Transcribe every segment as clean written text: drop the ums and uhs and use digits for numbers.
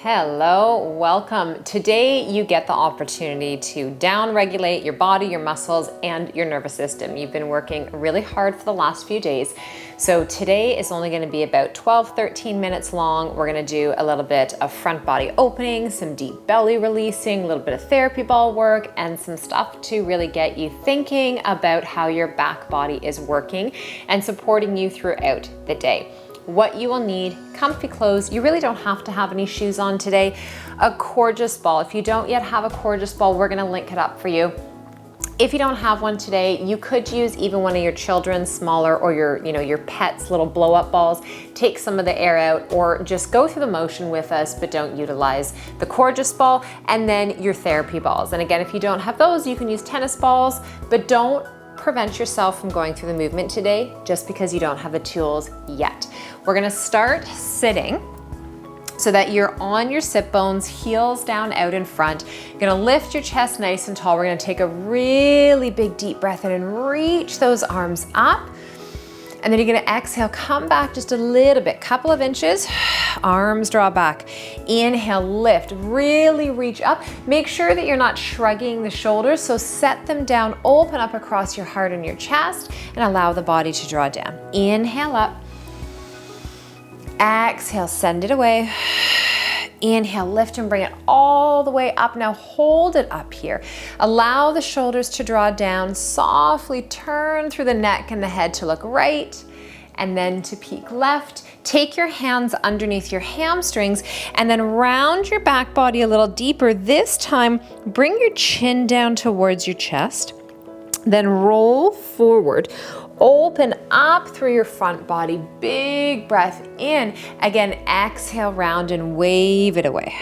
Hello, welcome. Today you get the opportunity to down-regulate your body, your muscles, and your nervous system. You've been working really hard for the last few days. So today is only going to be about 12-13 minutes long. We're going to do a little bit of front body opening, some deep belly releasing, a little bit of therapy ball work, and some stuff to really get you thinking about how your back body is working and supporting you throughout the day. What you will need: comfy clothes. You really don't have to have any shoes on today. A Coregeous ball. If you don't yet have a Coregeous ball, we're gonna link it up for you. If you don't have one today, you could use even one of your children's smaller or your pet's little blow up balls. Take some of the air out or just go through the motion with us, but don't utilize the Coregeous ball, and then your therapy balls. And again, if you don't have those, you can use tennis balls, but don't prevent yourself from going through the movement today just because you don't have the tools yet. We're gonna start sitting so that you're on your sit bones, heels down out in front. You're gonna lift your chest nice and tall. We're gonna take a really big deep breath in and reach those arms up. And then you're gonna exhale, come back just a little bit, couple of inches, arms draw back. Inhale, lift, really reach up. Make sure that you're not shrugging the shoulders, so set them down, open up across your heart and your chest, and allow the body to draw down. Inhale up. Exhale, send it away. Inhale, lift and bring it all the way up. Now hold it up here. Allow the shoulders to draw down. Softly turn through the neck and the head to look right and then to peek left. Take your hands underneath your hamstrings and then round your back body a little deeper. This time, bring your chin down towards your chest. Then roll forward. Open up through your front body, big breath in. Again, exhale, round and wave it away.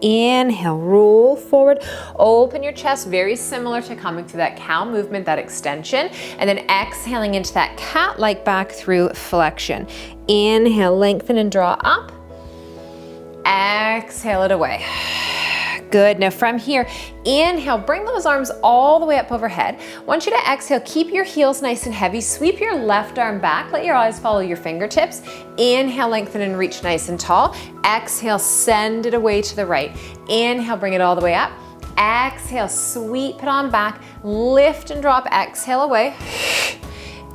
Inhale, roll forward, open your chest, very similar to coming through that cow movement, that extension, and then exhaling into that cat-like back through flexion. Inhale, lengthen and draw up. Exhale it away. Good. Now from here, inhale, bring those arms all the way up overhead. I want you to exhale, keep your heels nice and heavy. Sweep your left arm back. Let your eyes follow your fingertips. Inhale, lengthen and reach nice and tall. Exhale, send it away to the right. Inhale, bring it all the way up. Exhale, sweep it on back. Lift and drop, exhale away.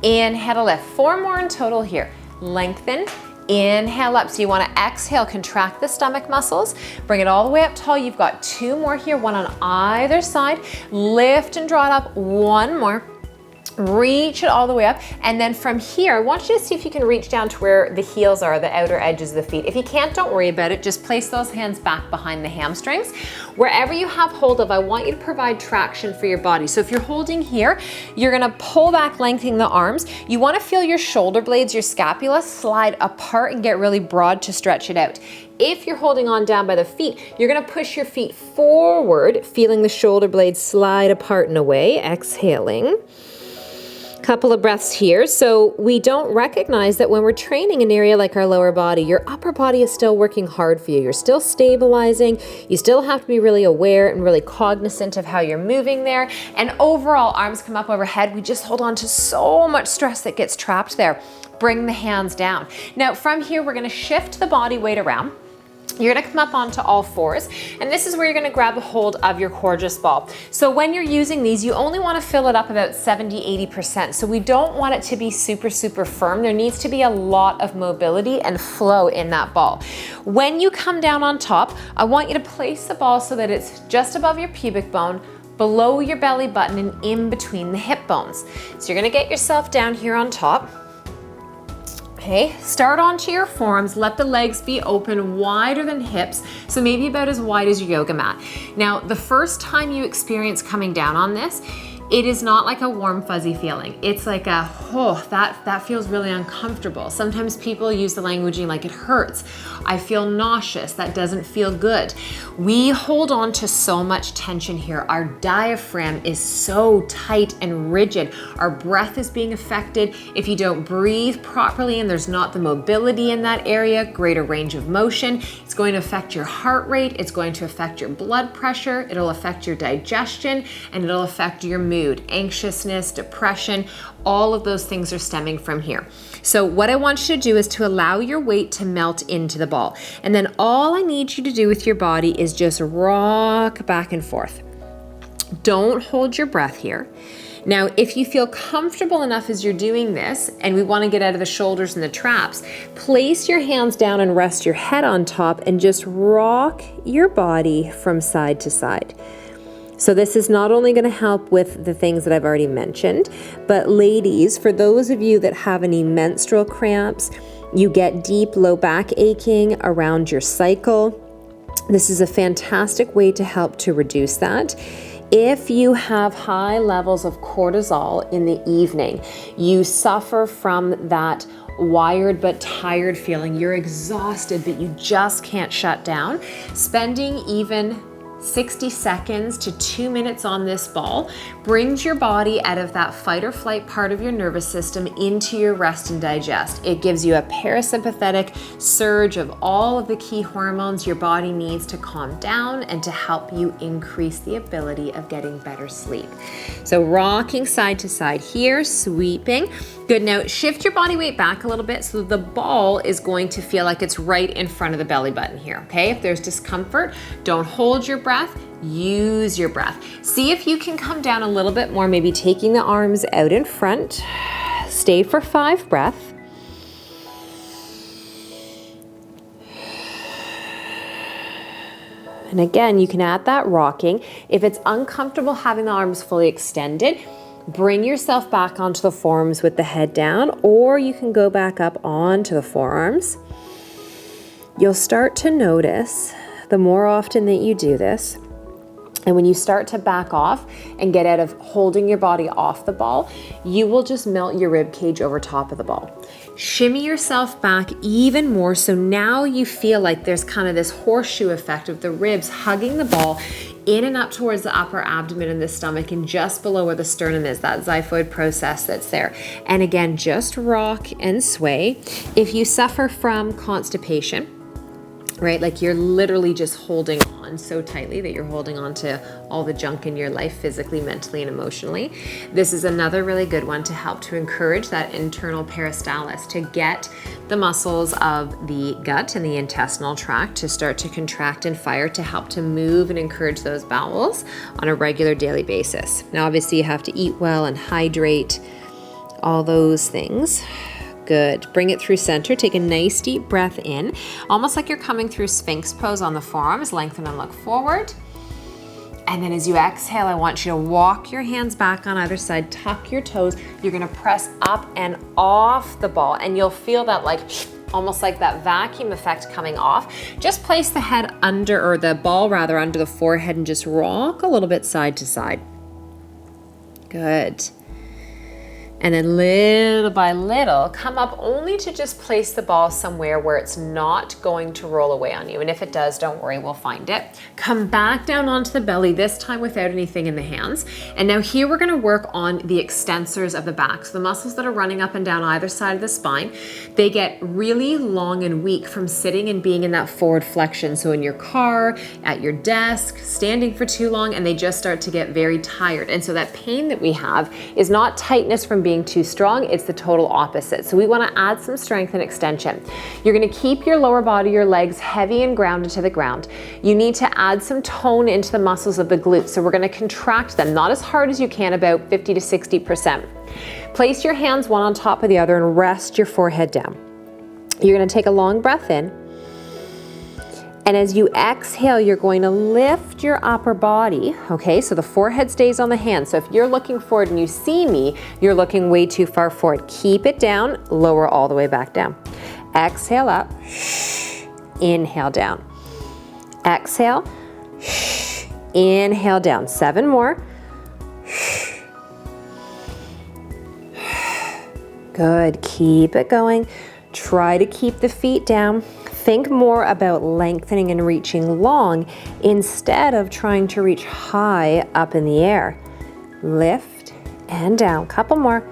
Inhale to lift. 4 more in total here. Lengthen. Inhale up. So you want to exhale, contract the stomach muscles, bring it all the way up tall. You've got 2 more here, one on either side. Lift and draw it up. 1 more. Reach it all the way up. And then from here, I want you to see if you can reach down to where the heels are, the outer edges of the feet. If you can't, don't worry about it. Just place those hands back behind the hamstrings. Wherever you have hold of, I want you to provide traction for your body. So if you're holding here, you're gonna pull back, lengthening the arms. You wanna feel your shoulder blades, your scapula slide apart and get really broad to stretch it out. If you're holding on down by the feet, you're gonna push your feet forward, feeling the shoulder blades slide apart and away, exhaling. Couple of breaths here. So we don't recognize that when we're training an area like our lower body, your upper body is still working hard for you. You're still stabilizing. You still have to be really aware and really cognizant of how you're moving there. And overall, arms come up overhead. We just hold on to so much stress that gets trapped there. Bring the hands down. Now from here, we're gonna shift the body weight around. You're gonna come up onto all 4s, and this is where you're gonna grab a hold of your Coregeous ball. So when you're using these, you only wanna fill it up about 70-80%. So we don't want it to be super, super firm. There needs to be a lot of mobility and flow in that ball. When you come down on top, I want you to place the ball so that it's just above your pubic bone, below your belly button, and in between the hip bones. So you're gonna get yourself down here on top. Okay, start onto your forearms, let the legs be open, wider than hips, so maybe about as wide as your yoga mat. Now, the first time you experience coming down on this, it is not like a warm, fuzzy feeling. It's like a, oh, that feels really uncomfortable. Sometimes people use the languaging like it hurts. I feel nauseous, that doesn't feel good. We hold on to so much tension here. Our diaphragm is so tight and rigid. Our breath is being affected. If you don't breathe properly and there's not the mobility in that area, greater range of motion, it's going to affect your heart rate, it's going to affect your blood pressure, it'll affect your digestion, and it'll affect your mood mood, anxiousness, depression, all of those things are stemming from here. So what I want you to do is to allow your weight to melt into the ball. And then all I need you to do with your body is just rock back and forth. Don't hold your breath here. Now, if you feel comfortable enough as you're doing this, and we want to get out of the shoulders and the traps, place your hands down and rest your head on top and just rock your body from side to side. So this is not only going to help with the things that I've already mentioned, but ladies, for those of you that have any menstrual cramps, you get deep low back aching around your cycle, this is a fantastic way to help to reduce that. If you have high levels of cortisol in the evening, you suffer from that wired but tired feeling, you're exhausted but you just can't shut down, spending even 60 seconds to 2 minutes on this ball brings your body out of that fight or flight part of your nervous system into your rest and digest. It gives you a parasympathetic surge of all of the key hormones your body needs to calm down and to help you increase the ability of getting better sleep. So rocking side to side here, sweeping. Good, now shift your body weight back a little bit so the ball is going to feel like it's right in front of the belly button here, okay? If there's discomfort, don't hold your breath, use your breath. See if you can come down a little bit more, maybe taking the arms out in front. Stay for 5 breaths. And again, you can add that rocking. If it's uncomfortable having the arms fully extended, bring yourself back onto the forearms with the head down, or you can go back up onto the forearms. You'll start to notice the more often that you do this, and when you start to back off and get out of holding your body off the ball, you will just melt your rib cage over top of the ball. Shimmy yourself back even more, so now you feel like there's kind of this horseshoe effect of the ribs hugging the ball in and up towards the upper abdomen and the stomach, and just below where the sternum is, that xiphoid process that's there. And again, just rock and sway. If you suffer from constipation, right, like you're literally just holding on so tightly that you're holding on to all the junk in your life physically, mentally, and emotionally, this is another really good one to help to encourage that internal peristalsis, to get the muscles of the gut and the intestinal tract to start to contract and fire, to help to move and encourage those bowels on a regular daily basis. Now, obviously you have to eat well and hydrate, all those things. Good. Bring it through center. Take a nice deep breath in, almost like you're coming through Sphinx pose on the forearms. Lengthen and look forward. And then as you exhale, I want you to walk your hands back on either side, tuck your toes. You're going to press up and off the ball, and you'll feel that like almost like that vacuum effect coming off. Just place the head under, or the ball rather, under the forehead and just rock a little bit side to side. Good. And then little by little, come up only to just place the ball somewhere where it's not going to roll away on you. And if it does, don't worry, we'll find it. Come back down onto the belly, this time without anything in the hands. And now here we're gonna work on the extensors of the back. So the muscles that are running up and down either side of the spine, they get really long and weak from sitting and being in that forward flexion. So in your car, at your desk, standing for too long, and they just start to get very tired. And so that pain that we have is not tightness from being too strong, it's the total opposite. So we want to add some strength and extension. You're going to keep your lower body, your legs heavy and grounded to the ground. You need to add some tone into the muscles of the glutes. So we're going to contract them, not as hard as you can, about 50 to 60%. Place your hands one on top of the other and rest your forehead down. You're going to take a long breath in. And as you exhale, you're going to lift your upper body, okay? So the forehead stays on the hand. So if you're looking forward and you see me, you're looking way too far forward. Keep it down, lower all the way back down. Exhale up, inhale down. Exhale, inhale down. 7 more. Good, keep it going. Try to keep the feet down. Think more about lengthening and reaching long instead of trying to reach high up in the air. Lift and down. Couple more.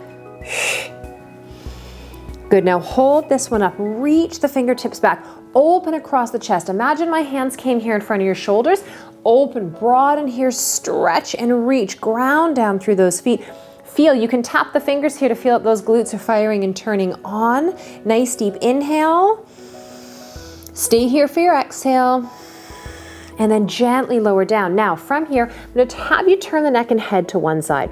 Good, now hold this one up. Reach the fingertips back. Open across the chest. Imagine my hands came here in front of your shoulders. open, broaden here, stretch and reach, ground down through those feet. Feel, you can tap the fingers here to feel that those glutes are firing and turning on. Nice deep inhale. Stay here for your exhale. And then gently lower down. Now from here, I'm going to have you turn the neck and head to one side.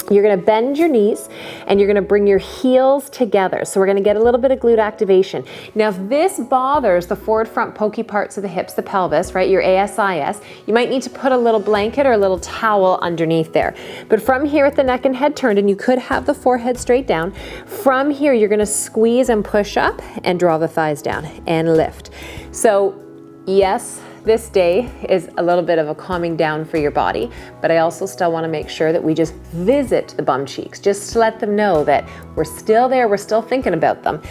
You're going to bend your knees and you're going to bring your heels together. So we're going to get a little bit of glute activation. Now, if this bothers the forward front pokey parts of the hips, the pelvis, right, your ASIS, you might need to put a little blanket or a little towel underneath there. But from here with the neck and head turned, and you could have the forehead straight down, from here you're going to squeeze and push up and draw the thighs down and lift. So yes, this day is a little bit of a calming down for your body, but I also still want to make sure that we just visit the bum cheeks, just to let them know that we're still there, we're still thinking about them,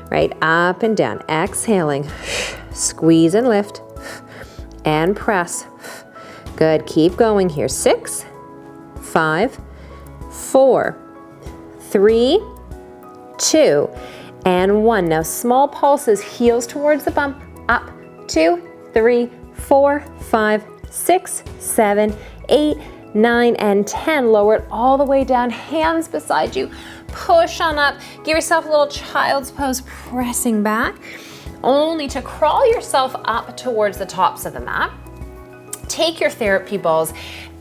right? Up and down, exhaling, squeeze and lift, and press. Good, keep going here. 6, 5, 4, 3, 2, and 1. Now small pulses, heels towards the bum, up, 2, 3, 4, 5, 6, 7, 8, 9, and 10. Lower it all the way down, hands beside you. Push on up, give yourself a little child's pose, pressing back, only to crawl yourself up towards the tops of the mat. Take your therapy balls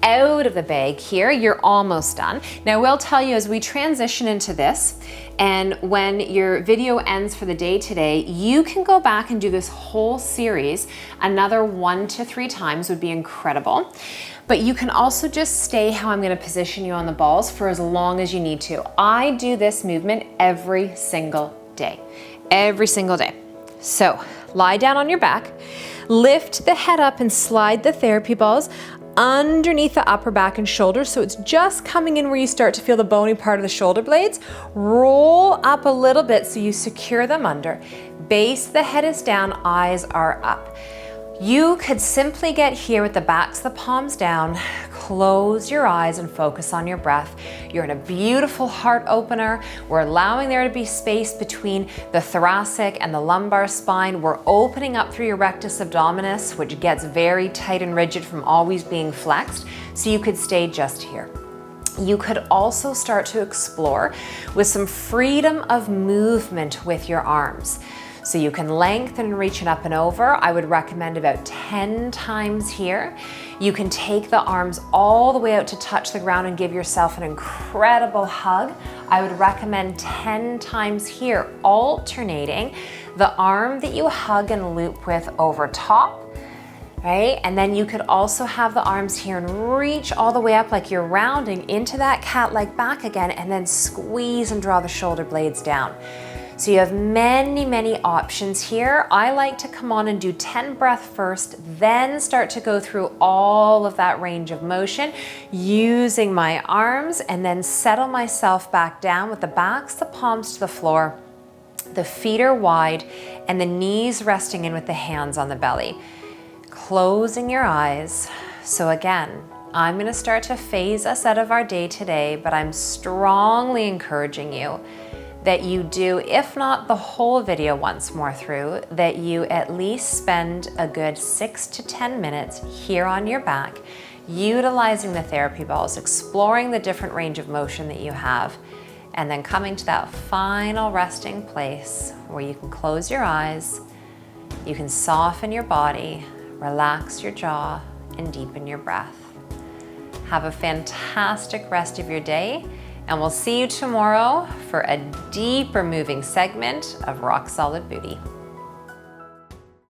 out of the bag here. You're almost done. Now, I will tell you as we transition into this, and when your video ends for the day today, you can go back and do this whole series another 1 to 3 times would be incredible. But you can also just stay how I'm going to position you on the balls for as long as you need to. I do this movement every single day. Every single day. So lie down on your back, lift the head up and slide the therapy balls underneath the upper back and shoulders, so it's just coming in where you start to feel the bony part of the shoulder blades. Roll up a little bit so you secure them under. Base the head is down, eyes are up. You could simply get here with the backs of the palms down, close your eyes and focus on your breath. You're in a beautiful heart opener. We're allowing there to be space between the thoracic and the lumbar spine. We're opening up through your rectus abdominis, which gets very tight and rigid from always being flexed. So you could stay just here. You could also start to explore with some freedom of movement with your arms. So you can lengthen and reach it up and over. I would recommend about 10 times here. You can take the arms all the way out to touch the ground and give yourself an incredible hug. I would recommend 10 times here, alternating the arm that you hug and loop with over top, right? And then you could also have the arms here and reach all the way up like you're rounding into that cat-like back again, and then squeeze and draw the shoulder blades down. So you have many, many options here. I like to come on and do 10 breaths first, then start to go through all of that range of motion using my arms, and then settle myself back down with the backs, the palms to the floor, the feet are wide, and the knees resting in with the hands on the belly. Closing your eyes. So again, I'm gonna start to phase us out of our day today, but I'm strongly encouraging you that you do, if not the whole video once more through, that you at least spend a good 6 to 10 minutes here on your back, utilizing the therapy balls, exploring the different range of motion that you have, and then coming to that final resting place where you can close your eyes, you can soften your body, relax your jaw, and deepen your breath. Have a fantastic rest of your day, and we'll see you tomorrow for a deeper moving segment of Rock Solid Booty.